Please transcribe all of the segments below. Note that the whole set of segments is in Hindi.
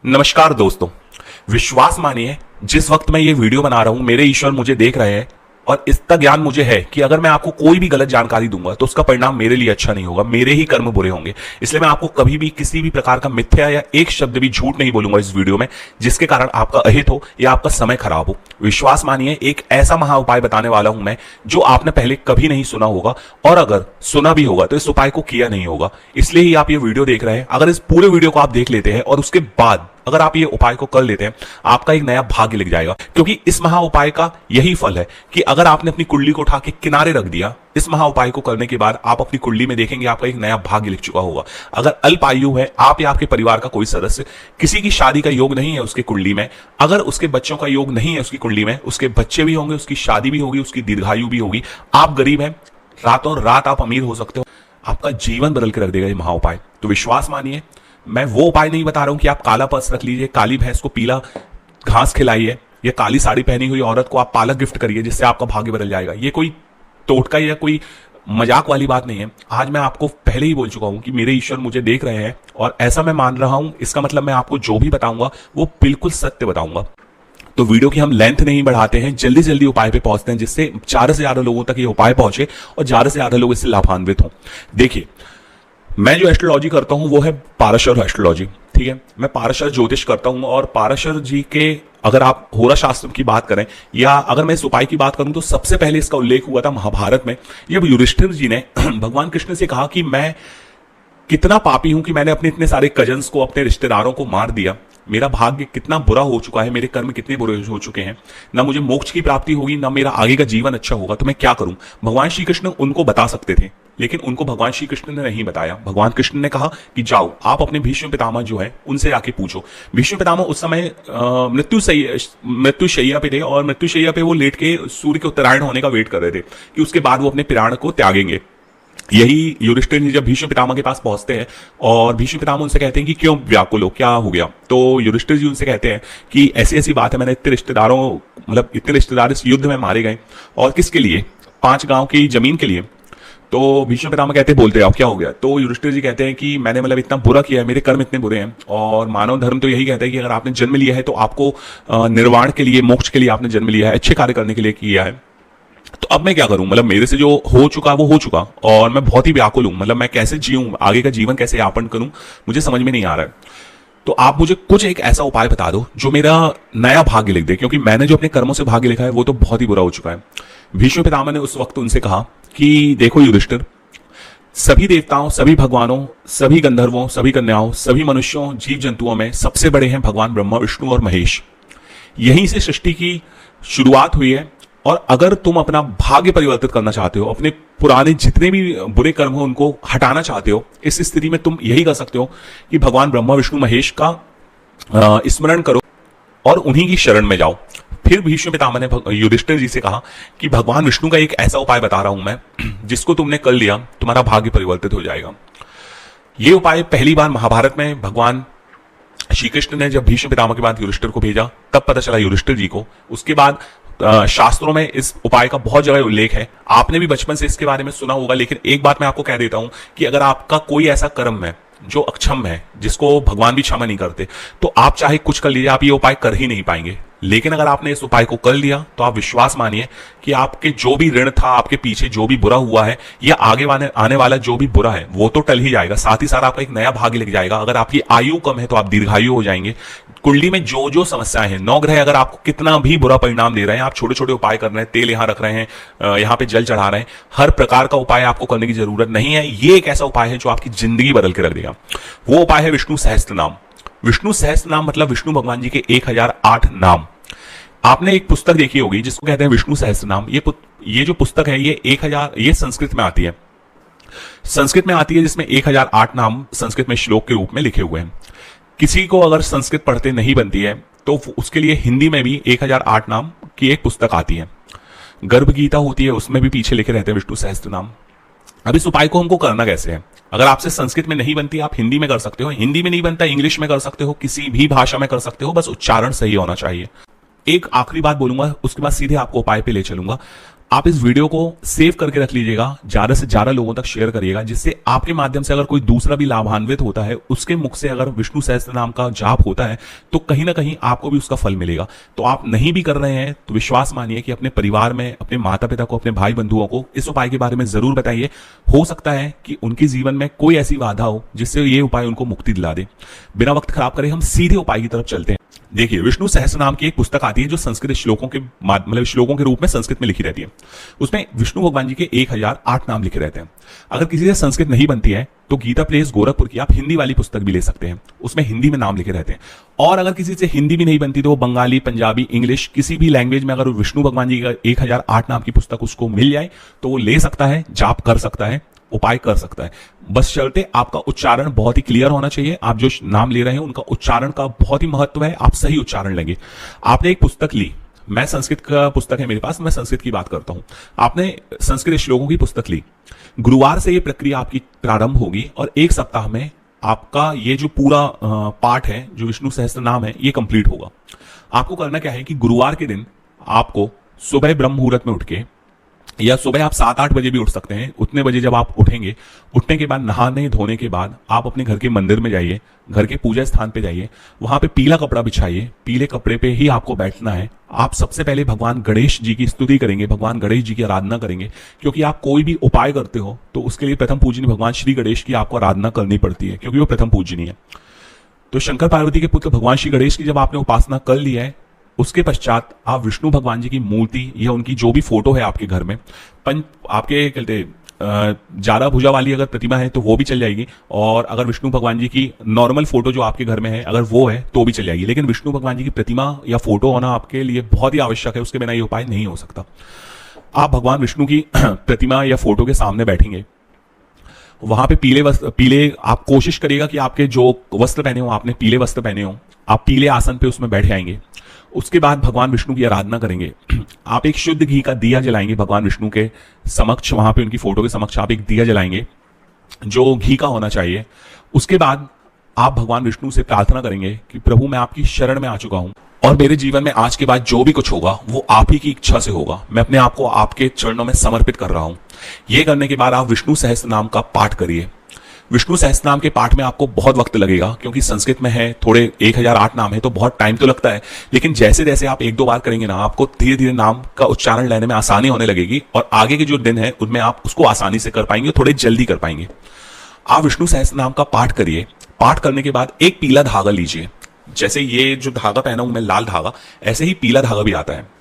नमस्कार दोस्तों, विश्वास मानिए जिस वक्त मैं ये वीडियो बना रहा हूं मेरे ईश्वर मुझे देख रहे हैं और इसका ज्ञान मुझे है कि अगर मैं आपको कोई भी गलत जानकारी दूंगा तो उसका परिणाम मेरे लिए अच्छा नहीं होगा, मेरे ही कर्म बुरे होंगे। इसलिए मैं आपको कभी भी किसी भी प्रकार का मिथ्या या एक शब्द भी झूठ नहीं बोलूंगा इस वीडियो में जिसके कारण आपका अहित हो या आपका समय खराब हो। विश्वास मानिए एक ऐसा महा उपाय बताने वाला हूं मैं जो आपने पहले कभी नहीं सुना होगा और अगर सुना भी होगा तो इस उपाय को किया नहीं होगा। इसलिए ही आप ये वीडियो देख रहे हैं। अगर इस पूरे वीडियो को आप देख लेते हैं और उसके बाद अगर आप ये उपाय को कर लेते हैं आपका एक नया भाग्य लिख जाएगा, क्योंकि इस महा उपाय का यही फल है कि अगर आपने अपनी कुंडली को उठा के किनारे रख दिया, इस महा उपाय को करने के बाद आप अपनी कुंडली में देखेंगे आपका एक नया भाग्य लिख चुका होगा। अगर अल्प आयु है, आप या आपके परिवार का कोई सदस्य, किसी की शादी का योग नहीं है उसके कुंडली में, अगर उसके बच्चों का योग नहीं है उसकी कुंडली में, उसके बच्चे भी होंगे, उसकी शादी भी होगी, उसकी दीर्घायु भी होगी, आप गरीब हैं, रातों रात आप अमीर हो सकते हो, आपका जीवन बदल के रख देगा ये महा उपाय। तो विश्वास मानिए, मैं वो उपाय नहीं बता रहा हूं कि आप काला पर्स रख लीजिए, काली भैंस को पीला घास खिलाइए या काली साड़ी पहनी हुई औरत को आप पालक गिफ्ट करिए जिससे आपका भाग्य बदल जाएगा। ये कोई टोटका या कोई मजाक वाली बात नहीं है। आज मैं आपको पहले ही बोल चुका हूं कि मेरे ईश्वर मुझे देख रहे हैं और ऐसा मैं मान रहा हूं। इसका मतलब मैं आपको जो भी बताऊंगा वो बिल्कुल सत्य बताऊंगा। तो वीडियो की हम लेंथ नहीं बढ़ाते हैं, जल्दी जल्दी उपाय पे पहुंचते हैं जिससे ज्यादा से ज्यादा लोगों तक ये उपाय पहुंचे और ज्यादा से ज्यादा लोग इससे लाभान्वित हों। देखिए, मैं जो एस्ट्रोलॉजी करता हूं वो है पाराशर एस्ट्रोलॉजी, ठीक है। मैं पाराशर ज्योतिष करता हूं और पाराशर जी के अगर आप होरा शास्त्र की बात करें या अगर मैं इस उपाय की बात करूं तो सबसे पहले इसका उल्लेख हुआ था महाभारत में, जब युधिष्ठिर जी ने भगवान कृष्ण से कहा कि मैं कितना पापी हूं कि मैंने अपने इतने सारे कजन्स को, अपने रिश्तेदारों को मार दिया, मेरा भाग्य कितना बुरा हो चुका है, मेरे कर्म कितने बुरे हो चुके हैं, ना मुझे मोक्ष की प्राप्ति होगी, ना मेरा आगे का जीवन अच्छा होगा, तो मैं क्या करूं। भगवान श्री कृष्ण उनको बता सकते थे लेकिन उनको भगवान श्री कृष्ण ने नहीं बताया। भगवान कृष्ण ने कहा कि जाओ आप अपने भीष्म पितामह जो है उनसे आके पूछो। भीष्म पितामह उस समय मृत्युशैया पे थे और मृत्युशैया पे वो लेट के सूर्य के उत्तरायण होने का वेट कर रहे थे कि उसके बाद वो अपने प्राण को त्यागेंगे। यही युधिष्ठिर जी जब भीष्म पितामह के पास पहुंचते हैं और भीष्म पितामह उनसे कहते हैं कि क्यों व्याकुल हो, क्या हो गया, तो युधिष्ठिर जी उनसे कहते हैं कि ऐसी ऐसी बात है, मैंने इतने रिश्तेदार इस युद्ध में मारे गए और किसके लिए, 5 गांव की जमीन के लिए। तो भीष्म पितामह कहते बोलते हैं क्या हो गया, तो युधिष्ठिर जी कहते हैं कि मैंने इतना बुरा किया है, मेरे कर्म इतने बुरे हैं और मानव धर्म तो यही कहता है कि अगर आपने जन्म लिया है तो आपको निर्वाण के लिए, मोक्ष के लिए आपने जन्म लिया है, अच्छे कार्य करने के लिए किया है। तो अब मैं क्या करूं, मेरे से जो हो चुका वो हो चुका और मैं बहुत ही व्याकुल हूं, मैं कैसे जीऊं, आगे का जीवन कैसे यापन करूं, मुझे समझ में नहीं आ रहा है। तो आप मुझे कुछ एक ऐसा उपाय बता दो जो मेरा नया भाग्य लिख दे, क्योंकि मैंने जो अपने कर्मों से भाग्य लिखा है वो तो बहुत ही बुरा हो चुका है। भीष्म पितामह ने उस वक्त उनसे कहा कि देखो युधिष्ठिर, सभी देवताओं, सभी भगवानों, सभी गंधर्वों, सभी कन्याओं, सभी मनुष्यों, जीव जंतुओं में सबसे बड़े हैं भगवान ब्रह्मा, विष्णु और महेश। यहीं से सृष्टि की शुरुआत हुई है और अगर तुम अपना भाग्य परिवर्तित करना चाहते हो, अपने पुराने जितने भी बुरे कर्म हो उनको हटाना चाहते हो, इस स्थिति में तुम यही कर सकते हो कि भगवान ब्रह्मा विष्णु महेश का स्मरण करो और उन्हीं की शरण में जाओ। फिर भीष्म पितामह ने युधिष्ठिर जी से कहा कि भगवान विष्णु का एक ऐसा उपाय बता रहा हूं मैं जिसको तुमने कर लिया तुम्हारा भाग्य परिवर्तित हो जाएगा। ये उपाय पहली बार महाभारत में भगवान श्री कृष्ण ने जब भीष्म पितामह के बाद युधिष्ठिर को भेजा तब पता चला युधिष्ठिर जी को। उसके बाद शास्त्रों में इस उपाय का बहुत जगह उल्लेख है, आपने भी बचपन से इसके बारे में सुना होगा। लेकिन एक बात मैं आपको कह देता हूं कि अगर आपका कोई ऐसा कर्म है जो अक्षम है, जिसको भगवान भी क्षमा नहीं करते, तो आप चाहे कुछ कर लीजिए, आप ये उपाय कर ही नहीं पाएंगे। लेकिन अगर आपने इस उपाय को कर लिया तो आप विश्वास मानिए कि आपके जो भी ऋण था, आपके पीछे जो भी बुरा हुआ है या आगे आने वाला जो भी बुरा है वो तो टल ही जाएगा, साथ ही साथ आपका एक नया भाग्य लिख जाएगा। अगर आपकी आयु कम है तो आप दीर्घायु हो जाएंगे। कुंडली में जो जो समस्याएं हैं, 9 ग्रह अगर आपको कितना भी बुरा परिणाम दे रहे हैं, आप छोटे छोटे उपाय कर रहे हैं, तेल यहां रख रहे हैं, यहाँ पे जल चढ़ा रहे हैं, हर प्रकार का उपाय आपको करने की जरूरत नहीं है। ये एक ऐसा उपाय है जो आपकी जिंदगी बदल के रख देगा। वो उपाय है विष्णु सहस्त्र नाम। विष्णु सहस्त्र नाम मतलब विष्णु भगवान जी के 1008 नाम। आपने एक पुस्तक देखी होगी जिसको कहते हैं विष्णु सहस्त्र नाम। ये जो पुस्तक है ये 1000, ये संस्कृत में आती है, जिसमें 1008 नाम संस्कृत में श्लोक के रूप में लिखे हुए हैं। किसी को अगर संस्कृत पढ़ते नहीं बनती है तो उसके लिए हिंदी में भी 1008 नाम की एक पुस्तक आती है। गर्भ गीता होती है, उसमें भी पीछे लिखे रहते हैं विष्णु सहस्त्र नाम। अब इस उपाय को हमको करना कैसे है, अगर आपसे संस्कृत में नहीं बनती आप हिंदी में कर सकते हो, हिंदी में नहीं बनता इंग्लिश में कर सकते हो, किसी भी भाषा में कर सकते हो, बस उच्चारण सही होना चाहिए। एक आखिरी बात बोलूंगा, उसके बाद सीधे आपको उपाय पे ले चलूंगा। आप इस वीडियो को सेव करके रख लीजिएगा, ज्यादा से ज्यादा लोगों तक शेयर करिएगा, जिससे आपके माध्यम से अगर कोई दूसरा भी लाभान्वित होता है, उसके मुख से अगर विष्णु सहस्त्र नाम का जाप होता है तो कहीं ना कहीं आपको भी उसका फल मिलेगा। तो आप नहीं भी कर रहे हैं तो विश्वास मानिए कि अपने परिवार में, अपने माता पिता को, अपने भाई बंधुओं को इस उपाय के बारे में जरूर बताइए। हो सकता है कि उनके जीवन में कोई ऐसी बाधा हो जिससे ये उपाय उनको मुक्ति दिला दे। बिना वक्त खराब करे हम सीधे उपाय की तरफ चलते हैं। देखिए, विष्णु सहस्त्र नाम की एक पुस्तक आती है जो संस्कृत श्लोकों के मतलब श्लोकों के रूप में संस्कृत में लिखी रहती है। उसमें विष्णु भगवान जी के 1008 नाम लिखे रहते हैं। अगर किसी से संस्कृत नहीं बनती है तो गीता प्रेस गोरखपुर की आप हिंदी वाली पुस्तक भी ले सकते हैं, उसमें हिंदी में नाम लिखे रहते हैं। और अगर किसी से हिंदी भी नहीं बनती तो वो बंगाली, पंजाबी, इंग्लिश किसी भी लैंग्वेज में अगर विष्णु भगवान जी का 1008 नाम की पुस्तक उसको मिल जाए तो वो ले सकता है, जाप कर सकता है, उपाय कर सकता है। बस चलते आपका उच्चारण बहुत ही क्लियर होना चाहिए। आप जो नाम ले रहे हैं उनका उच्चारण का बहुत ही महत्व है, आप सही उच्चारण लेंगे। आपने एक पुस्तक ली, मैं संस्कृत का पुस्तक है मेरे पास, मैं संस्कृत की बात करता हूं। आपने संस्कृत श्लोकों की पुस्तक ली, गुरुवार से ये प्रक्रिया आपकी प्रारंभ होगी और 1 सप्ताह में आपका ये जो पूरा पाठ है, जो विष्णु सहस्त्र नाम है, ये कंप्लीट होगा। आपको करना क्या है कि गुरुवार के दिन आपको सुबह ब्रह्म मुहूर्त में उठ के, या सुबह आप 7-8 बजे भी उठ सकते हैं, उतने बजे जब आप उठेंगे, उठने के बाद नहाने धोने के बाद आप अपने घर के मंदिर में जाइए, घर के पूजा स्थान पे जाइए, वहां पे पीला कपड़ा बिछाइए, पीले कपड़े पे ही आपको बैठना है। आप सबसे पहले भगवान गणेश जी की स्तुति करेंगे, भगवान गणेश जी की आराधना करेंगे, क्योंकि आप कोई भी उपाय करते हो तो उसके लिए प्रथम पूजनीय भगवान श्री गणेश की आपको आराधना करनी पड़ती है, क्योंकि वो प्रथम पूजनीय है। तो शंकर पार्वती के पुत्र भगवान श्री गणेश की जब आपने उपासना कर ली है, उसके पश्चात आप विष्णु भगवान जी की मूर्ति या उनकी जो भी फोटो है आपके घर में, आपके कहते ज्यादा भुजा वाली अगर प्रतिमा है तो वो भी चल जाएगी, और अगर विष्णु भगवान जी की नॉर्मल फोटो जो आपके घर में है अगर वो है तो भी चल जाएगी। लेकिन विष्णु भगवान जी की प्रतिमा या फोटो होना आपके लिए बहुत ही आवश्यक है, उसके बिना ये उपाय नहीं हो सकता। आप भगवान विष्णु की प्रतिमा या फोटो के सामने बैठेंगे, वहां पे पीले आप कोशिश करिएगा कि आपके जो वस्त्र पहने हो, आपने पीले वस्त्र पहने हो, आप पीले आसन पे उसमें बैठ जाएंगे। उसके बाद भगवान विष्णु की आराधना करेंगे। आप एक शुद्ध घी का दिया जलाएंगे भगवान विष्णु के समक्ष, वहां पे उनकी फोटो के समक्ष आप एक दिया जलाएंगे जो घी का होना चाहिए। उसके बाद आप भगवान विष्णु से प्रार्थना करेंगे कि प्रभु मैं आपकी शरण में आ चुका हूं और मेरे जीवन में आज के बाद जो भी कुछ होगा वो आप ही की इच्छा से होगा। मैं अपने आप को आपके चरणों में समर्पित कर रहा हूं। यह करने के बाद आप विष्णु सहस्त्र नाम का पाठ करिए। विष्णु सहस्त्र नाम के पाठ में आपको बहुत वक्त लगेगा, क्योंकि संस्कृत में है, थोड़े 1008 नाम है तो बहुत टाइम तो लगता है। लेकिन जैसे जैसे आप 1-2 बार करेंगे ना, आपको धीरे धीरे नाम का उच्चारण लेने में आसानी होने लगेगी और आगे के जो दिन है उनमें आप उसको आसानी से कर पाएंगे, थोड़े जल्दी कर पाएंगे। आप विष्णु सहस्त्र नाम का पाठ करिए। पाठ करने के बाद एक पीला धागा लीजिए, जैसे ये जो धागा पहना हूं मैं लाल धागा, ऐसे ही पीला धागा भी आता है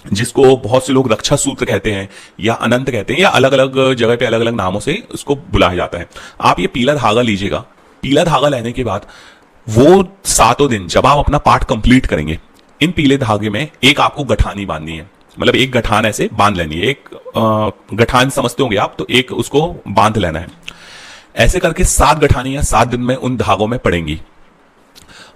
जिसको बहुत से लोग रक्षा सूत्र कहते हैं या अनंत कहते हैं, या अलग अलग जगह पे अलग अलग नामों से उसको बुलाया जाता है। आप ये पीला धागा लीजिएगा। पीला धागा लेने के बाद वो 7 दिन जब आप अपना पाठ कंप्लीट करेंगे, इन पीले धागे में एक आपको गठानी बांधनी है, मतलब एक गठान ऐसे बांध लेनी है। एक गठान समझते होंगे आप, तो एक उसको बांध लेना है। ऐसे करके 7 गठानियां 7 दिन में उन धागों में पड़ेंगी।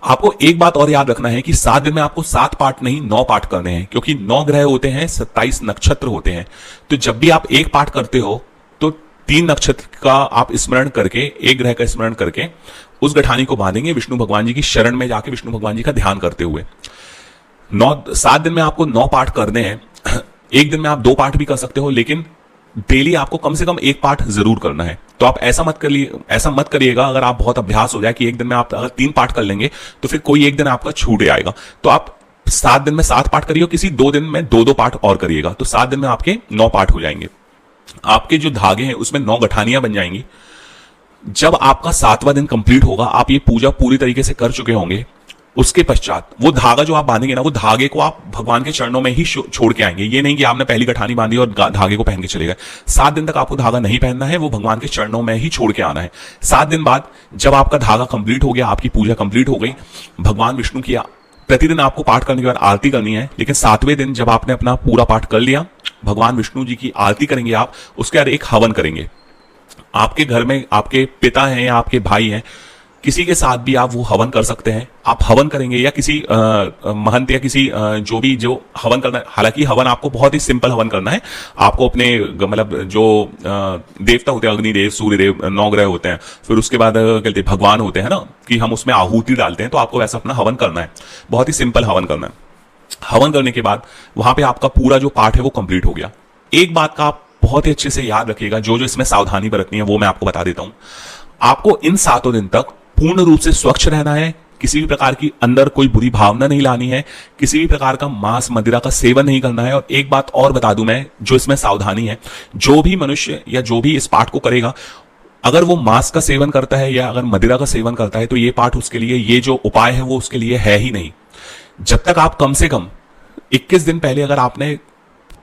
आपको एक बात और याद रखना है कि 7 दिन में आपको 7 पाठ नहीं 9 पाठ करने हैं, क्योंकि 9 ग्रह होते हैं, 27 नक्षत्र होते हैं। तो जब भी आप एक पाठ करते हो तो 3 नक्षत्र का आप स्मरण करके, एक ग्रह का स्मरण करके उस गठानी को बांधेंगे विष्णु भगवान जी की शरण में जाके, विष्णु भगवान जी का ध्यान करते हुए। 7 दिन में आपको 9 पाठ करने हैं। एक दिन में आप 2 पाठ भी कर सकते हो, लेकिन डेली आपको कम से कम 1 पाठ जरूर करना है। तो आप ऐसा मत करिएगा अगर आप बहुत अभ्यास हो जाए कि एक दिन में आप अगर 3 पाठ कर लेंगे तो फिर कोई एक दिन आपका छूट आएगा। तो आप 7 दिन में 7 पाठ करिए, किसी 2 दिन में 2-2 पाठ और करिएगा, तो 7 दिन में आपके 9 पाठ हो जाएंगे। आपके जो धागे हैं उसमें 9 गठानियां बन जाएंगी। जब आपका 7वां दिन कंप्लीट होगा, आप ये पूजा पूरी तरीके से कर चुके होंगे। उसके पश्चात वो धागा जो आप बांधेंगे ना, वो धागे को आप भगवान के चरणों में ही छोड़ के आएंगे। ये नहीं कि आपने पहली गठानी बांधी और धागे को पहन के चले गए। 7 दिन तक आपको धागा नहीं पहनना है, वो भगवान के चरणों में ही छोड़ के आना है। 7 दिन बाद जब आपका धागा कंप्लीट हो गया, आपकी पूजा कंप्लीट हो गई, भगवान विष्णु की प्रतिदिन आपको पाठ करने के बाद आरती करनी है। लेकिन 7वें दिन जब आपने अपना पूरा पाठ कर लिया, भगवान विष्णु जी की आरती करेंगे आप। उसके बाद एक हवन करेंगे। आपके घर में आपके पिता हैं या आपके भाई हैं, किसी के साथ भी आप वो हवन कर सकते हैं। आप हवन करेंगे या किसी महंत या किसी जो हवन करना है। हालांकि हवन आपको बहुत ही सिंपल हवन करना है। आपको अपने मतलब जो देवता होते हैं, अग्निदेव, सूर्यदेव, 9 ग्रह होते हैं, फिर उसके बाद कहते हैं भगवान होते हैं ना, कि हम उसमें आहुति डालते हैं, तो आपको वैसा अपना हवन करना है। बहुत ही सिंपल हवन करना है। हवन करने के बाद वहां पे आपका पूरा जो पाठ है वो कंप्लीट हो गया। एक बात का आप बहुत ही अच्छे से याद रखिएगा, जो जो इसमें सावधानी बरतनी है वो मैं आपको बता देता हूं। आपको इन 7 दिन तक पूर्ण रूप से स्वच्छ रहना है, किसी भी प्रकार की अंदर कोई बुरी भावना नहीं लानी है, किसी भी प्रकार का मांस मदिरा का सेवन नहीं करना है। और एक बात और बता दूं मैं, जो इसमें सावधानी है, जो भी मनुष्य या जो भी इस पाठ को करेगा, अगर वो मांस का सेवन करता है या अगर मदिरा का सेवन करता है, तो ये पाठ उसके लिए, ये जो उपाय है वो उसके लिए है ही नहीं। जब तक आप कम से कम 21 दिन पहले अगर आपने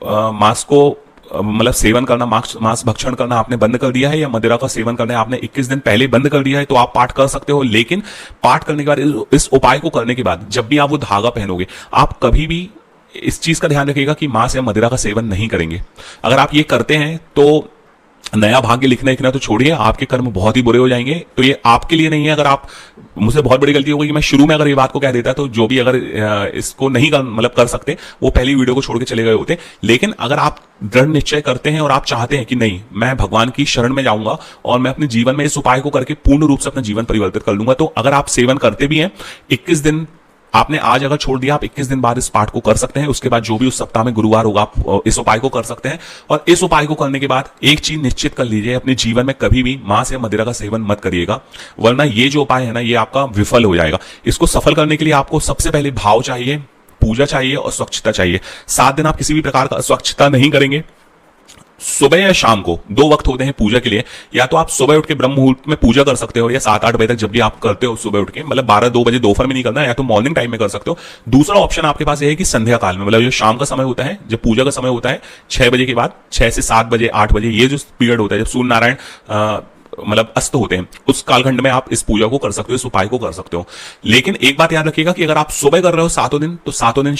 मांस को मतलब सेवन करना, मांस भक्षण करना आपने बंद कर दिया है, या मदिरा का सेवन करना आपने 21 दिन पहले बंद कर दिया है, तो आप पाठ कर सकते हो। लेकिन पाठ करने के बाद, इस उपाय को करने के बाद, जब भी आप वो धागा पहनोगे, आप कभी भी इस चीज का ध्यान रखिएगा कि मांस या मदिरा का सेवन नहीं करेंगे। अगर आप ये करते हैं तो नया भाग्य लिखना तो छोड़िए, आपके कर्म बहुत ही बुरे हो जाएंगे। तो ये आपके लिए नहीं है। अगर आप, मुझसे बहुत बड़ी गलती होगी कि मैं शुरू में अगर ये बात को कह देता, तो जो भी अगर इसको नहीं कर सकते, वो पहली वीडियो को छोड़ के चले गए होते। लेकिन अगर आप दृढ़ निश्चय करते हैं और आप चाहते हैं कि नहीं, मैं भगवान की शरण में जाऊंगा और मैं अपने जीवन में इस उपाय को करके पूर्ण रूप से अपना जीवन परिवर्तित कर लूंगा, तो अगर आप सेवन करते भी हैं, 21 दिन आपने आज अगर छोड़ दिया, आप 21 दिन बाद इस पाठ को कर सकते हैं। उसके बाद जो भी उस सप्ताह में गुरुवार होगा, आप इस उपाय को कर सकते हैं। और इस उपाय को करने के बाद एक चीज निश्चित कर लीजिए, अपने जीवन में कभी भी मांस या मदिरा का सेवन मत करिएगा, वरना ये जो उपाय है ना, ये आपका विफल हो जाएगा। इसको सफल करने के लिए आपको सबसे पहले भाव चाहिए, पूजा चाहिए और स्वच्छता चाहिए। 7 दिन आप किसी भी प्रकार का स्वच्छता नहीं करेंगे। सुबह या शाम को 2 वक्त होते हैं पूजा के लिए। या तो आप सुबह उठ के ब्रह्म मुहूर्त में पूजा कर सकते हो, या 7-8 बजे तक जब भी आप करते हो सुबह उठ के, मतलब 12-2 बजे दोपहर में नहीं करना है, या तो मॉर्निंग टाइम में कर सकते हो। दूसरा ऑप्शन आपके पास ये है कि संध्या काल में, मतलब जो शाम का समय होता है, जब पूजा का समय होता है 6 बजे के बाद, 6 से 7 बजे 8 बजे, ये जो पीरियड होता है जब सूर्य नारायण मतलब अस्त होते हैं, उस कालखंड में आप इस पूजा को कर सकते हो, इस उपाय को कर सकते हो। लेकिन एक बात याद रखिएगा कि अगर आप सुबह कर रहे हो 7 दिन, तो 7 दिन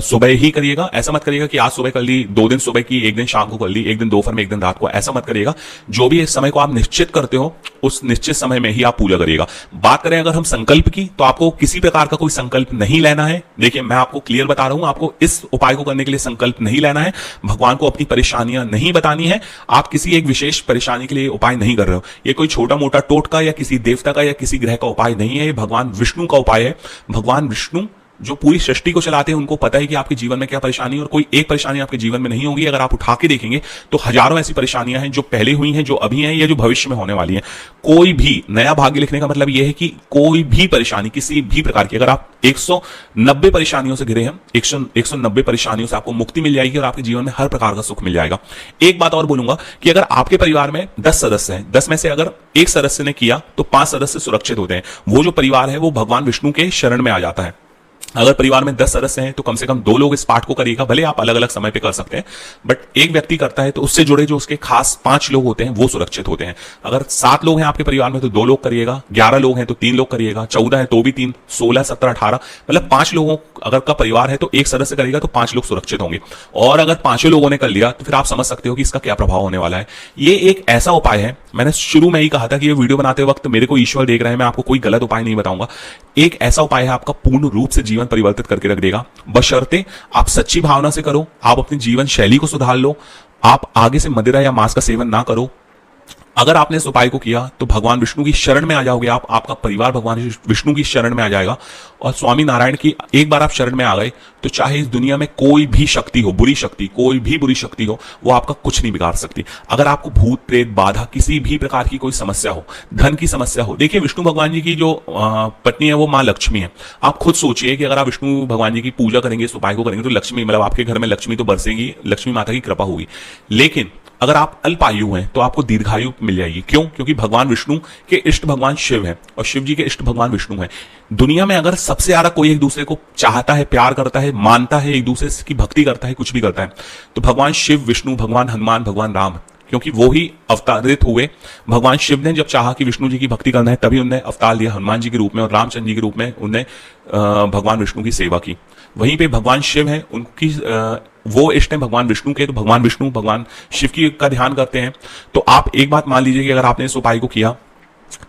सुबह ही करिएगा। ऐसा मत करिएगा कि आज सुबह कर ली, 2 दिन सुबह की, 1 दिन शाम को कर ली, 1 दिन दोपहर में, 1 दिन रात को, ऐसा मत करिएगा। जो भी इस समय को आप निश्चित करते हो, उस निश्चित समय में ही आप पूजा करिएगा। बात करें अगर हम संकल्प की, तो आपको किसी प्रकार का कोई संकल्प नहीं लेना है। देखिए, मैं आपको क्लियर बता रहा हूं, आपको इस उपाय को करने के लिए संकल्प नहीं लेना है, भगवान को अपनी परेशानियां नहीं बतानी है। आप किसी एक विशेष परेशानी के लिए उपाय नहीं कर रहे हो। ये कोई छोटा मोटा टोटका या किसी देवता का या किसी ग्रह का उपाय नहीं है, ये भगवान विष्णु का उपाय है। भगवान विष्णु जो पूरी सृष्टि को चलाते हैं, उनको पता है कि आपके जीवन में क्या परेशानी है, और कोई एक परेशानी आपके जीवन में नहीं होगी। अगर आप उठा के देखेंगे तो हजारों ऐसी परेशानियां हैं, जो पहले हुई हैं, जो अभी हैं, या जो भविष्य में होने वाली हैं। कोई भी नया भाग्य लिखने का मतलब यह है कि कोई भी परेशानी, किसी भी प्रकार की, अगर आप 190 परेशानियों से घिरे हैं, 190 परेशानियों से आपको मुक्ति मिल जाएगी और आपके जीवन में हर प्रकार का सुख मिल जाएगा। एक बात और बोलूंगा कि अगर आपके परिवार में 10 सदस्य हैं, 10 में से अगर एक सदस्य ने किया, तो 5 सदस्य सुरक्षित होते हैं। वो जो परिवार है वो भगवान विष्णु के शरण में आ जाता है। अगर परिवार में 10 सदस्य हैं, तो कम से कम 2 लोग इस पाठ को करिएगा। भले आप अलग अलग समय पे कर सकते हैं, बट एक व्यक्ति करता है तो उससे जुड़े जो उसके खास 5 लोग होते हैं वो सुरक्षित होते हैं। अगर 7 लोग हैं आपके परिवार में तो 2 लोग करिएगा, 11 लोग हैं तो 3 लोग करिएगा, 14 है तो भी 3, 16, 17, 18, मतलब 5 लोगों अगर का परिवार है तो एक सदस्य करेगा तो 5 लोग सुरक्षित होंगे। और अगर 5 लोगों ने कर लिया, तो फिर आप समझ सकते हो कि इसका क्या प्रभाव होने वाला है। ये एक ऐसा उपाय है, मैंने शुरू में ही कहा था कि ये वीडियो बनाते वक्त मेरे को ईश्वर देख रहे हैं, मैं आपको कोई गलत उपाय नहीं बताऊंगा। एक ऐसा उपाय है, आपका पूर्ण रूप से जीवन परिवर्तित करके रख देगा, बशर्ते आप सच्ची भावना से करो, आप अपनी जीवन शैली को सुधार लो, आप आगे से मदिरा या मांस का सेवन ना करो। अगर आपने इस उपाय को किया तो भगवान विष्णु की शरण में आ जाओगे आप, आपका परिवार भगवान विष्णु की शरण में आ जाएगा। और स्वामी नारायण की एक बार आप शरण में आ गए तो चाहे इस दुनिया में कोई भी शक्ति हो, बुरी शक्ति, कोई भी बुरी शक्ति हो, वो आपका कुछ नहीं बिगाड़ सकती। अगर आपको भूत प्रेत बाधा, किसी भी प्रकार की कोई समस्या हो, धन की समस्या हो, देखिए विष्णु भगवान जी की जो पत्नी है वो माँ लक्ष्मी है। आप खुद सोचिए कि अगर आप विष्णु भगवान जी की पूजा करेंगे, इस उपाय को करेंगे, तो लक्ष्मी, मतलब आपके घर में लक्ष्मी तो बरसेगी, लक्ष्मी माता की कृपा होगी। लेकिन अगर आप अल्पायु हैं तो आपको दीर्घायु मिल जाएगी। क्यों? क्योंकि भगवान विष्णु के इष्ट भगवान शिव हैं और शिव जी के इष्ट भगवान विष्णु हैं। दुनिया में अगर सबसे ज्यादा कोई एक दूसरे को चाहता है, प्यार करता है, मानता है, एक दूसरे की भक्ति करता है, कुछ भी करता है, तो भगवान शिव, विष्णु, भगवान हनुमान, भगवान राम, क्योंकि वो ही अवतारित हुए। भगवान शिव ने जब चाहा कि विष्णु जी की भक्ति करना है, तभी उन्होंने अवतार लिया हनुमान जी के रूप में, और रामचंद्र जी के रूप में उन्होंने भगवान विष्णु की सेवा की। वहीं पे भगवान शिव हैं, उनकी वो इष्ट हैं भगवान विष्णु के, तो भगवान विष्णु भगवान शिव की का ध्यान करते हैं। तो आप एक बात मान लीजिए कि अगर आपने इस उपाय को किया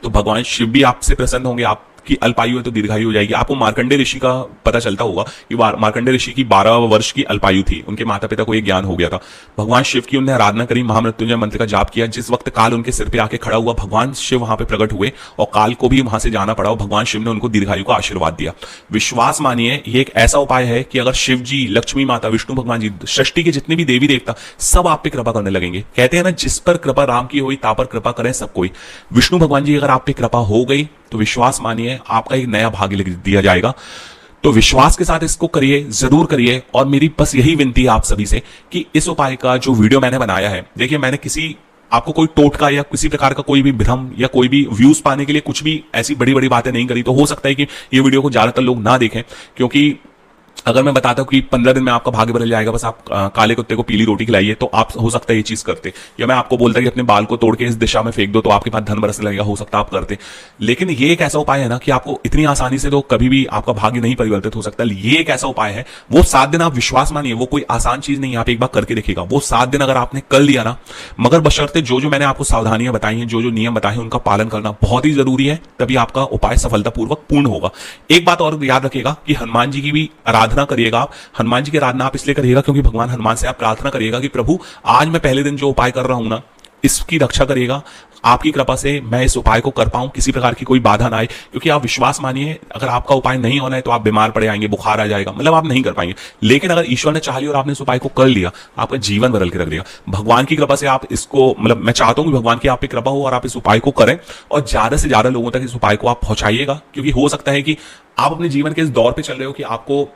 तो भगवान शिव भी आपसे प्रसन्न होंगे, आप कि अल्पायु है तो दीर्घायु हो जाएगी। आपको मार्कंडे ऋषि का पता चलता होगा कि मार्कंडे ऋषि की 12 वर्ष की अल्पायु थी, उनके माता पिता को यह ज्ञान हो गया था। भगवान शिव की उन्होंने आराधना करी, महामृत्युंजय मंत्र का जाप किया। जिस वक्त काल उनके सिर पे आके खड़ा हुआ, भगवान शिव वहां पे प्रकट हुए और काल को भी वहां से जाना पड़ा और भगवान शिव ने उनको दीर्घायु का आशीर्वाद दिया। विश्वास मानिए ये एक ऐसा उपाय है कि अगर शिव जी, लक्ष्मी माता, विष्णु भगवान जी, सृष्टि के जितने भी देवी देवता सब आप पे कृपा करने लगेंगे। कहते हैं ना, जिस पर कृपा राम की हुई ता पर कृपा करें सब कोई। विष्णु भगवान जी अगर आप पे कृपा हो गई तो विश्वास मानिए आपका एक नया भाग्य लिख दिया जाएगा। तो विश्वास के साथ इसको करिए, जरूर करिए। और मेरी बस यही विनती है आप सभी से कि इस उपाय का जो वीडियो मैंने बनाया है, देखिए मैंने किसी आपको कोई टोटका या किसी प्रकार का कोई भी भ्रम या कोई भी व्यूज पाने के लिए कुछ भी ऐसी बड़ी बड़ी बातें नहीं करी। तो हो सकता है कि ये वीडियो को ज्यादातर लोग ना देखें, क्योंकि अगर मैं बताता हूं कि 15 दिन में आपका भाग्य बदल जाएगा, बस आप काले कुत्ते को पीली रोटी खिलाइए, तो आप हो सकता है ये चीज करते। या मैं आपको बोलता कि अपने बाल को तोड़ के इस दिशा में फेंक दो तो आपके पास धन बरसने लगेगा, हो सकता है आप करते। लेकिन ये एक ऐसा उपाय है ना कि आपको इतनी आसानी से तो कभी भी आपका भाग्य नहीं परिवर्तित हो सकता। ये एक ऐसा उपाय है, वो 7 दिन आप विश्वास मानिए, वो कोई आसान चीज नहीं है, आप एक बार करके देखिएगा। वो 7 दिन अगर आपने कर लिया ना, मगर बशर्ते जो जो मैंने आपको सावधानियां बताई हैं, जो जो नियम बताए हैं, उनका पालन करना बहुत ही जरूरी है, तभी आपका उपाय सफलतापूर्वक पूर्ण होगा। एक बात और याद रखिएगा कि हनुमान जी की भी आराधना करिएगा आप। हनुमान जी की आराधना आप इसलिए करिएगा क्योंकि भगवान हनुमान से आप प्रार्थना करिएगा कि प्रभु आज मैं पहले दिन जो उपाय कर रहा हूं ना, इसकी रक्षा करिएगा। आपकी कृपा से मैं इस उपाय को कर पाऊं, किसी प्रकार की कोई बाधा ना आए। क्योंकि आप विश्वास मानिए, अगर आपका उपाय नहीं होना है तो आप बीमार पड़े आएंगे, बुखार आ जाएगा, मतलब आप नहीं कर पाएंगे। लेकिन अगर ईश्वर ने चाह लिया और आपने इस उपाय को कर लिया, आपका जीवन बदल के रख देगा। भगवान की कृपा से आप इसको, मतलब मैं चाहता हूं कि भगवान की आप पे कृपा हो और आप इस उपाय को करें और ज्यादा से ज्यादा लोगों तक इस उपाय को आप पहुंचाइएगा। क्योंकि हो सकता है कि आप अपने जीवन के इस दौर पर चल रहे हो कि आपको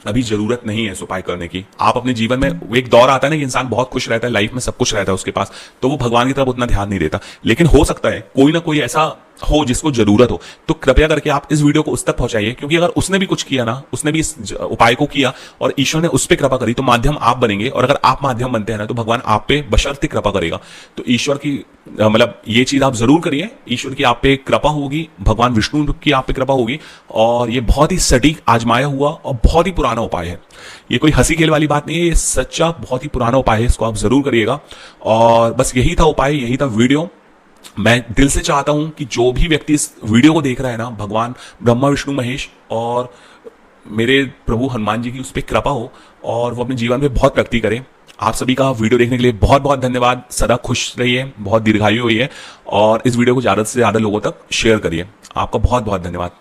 अभी जरूरत नहीं है इस उपाय करने की। आप अपने जीवन में, वो एक दौर आता है ना कि इंसान बहुत खुश रहता है, लाइफ में सब कुछ रहता है उसके पास, तो वो भगवान की तरफ उतना ध्यान नहीं देता। लेकिन हो सकता है कोई ना कोई ऐसा हो जिसको जरूरत हो, तो कृपया करके आप इस वीडियो को उस तक पहुंचाइए। क्योंकि अगर उसने भी कुछ किया ना, उसने भी इस उपाय को किया और ईश्वर ने उस पर कृपा करी, तो माध्यम आप बनेंगे। और अगर आप माध्यम बनते हैं ना, तो भगवान आप पे बशर्ते कृपा करेगा। तो ईश्वर की, मतलब ये चीज आप जरूर करिए। ईश्वर की आप पे कृपा होगी, भगवान विष्णु की आप पे कृपा होगी। और ये बहुत ही सटीक, आजमाया हुआ और बहुत ही पुराना उपाय है। ये कोई हंसी खेल वाली बात नहीं है, ये सच्चा बहुत ही पुराना उपाय है। इसको आप जरूर करिएगा। और बस यही था उपाय, यही था वीडियो। मैं दिल से चाहता हूं कि जो भी व्यक्ति इस वीडियो को देख रहा है ना, भगवान ब्रह्मा विष्णु महेश और मेरे प्रभु हनुमान जी की उस पर कृपा हो और वो अपने जीवन में बहुत प्रगति करे। आप सभी का वीडियो देखने के लिए बहुत बहुत धन्यवाद। सदा खुश रहिए, बहुत दीर्घायु हुई है और इस वीडियो को ज्यादा से ज्यादा लोगों तक शेयर करिए। आपका बहुत बहुत धन्यवाद।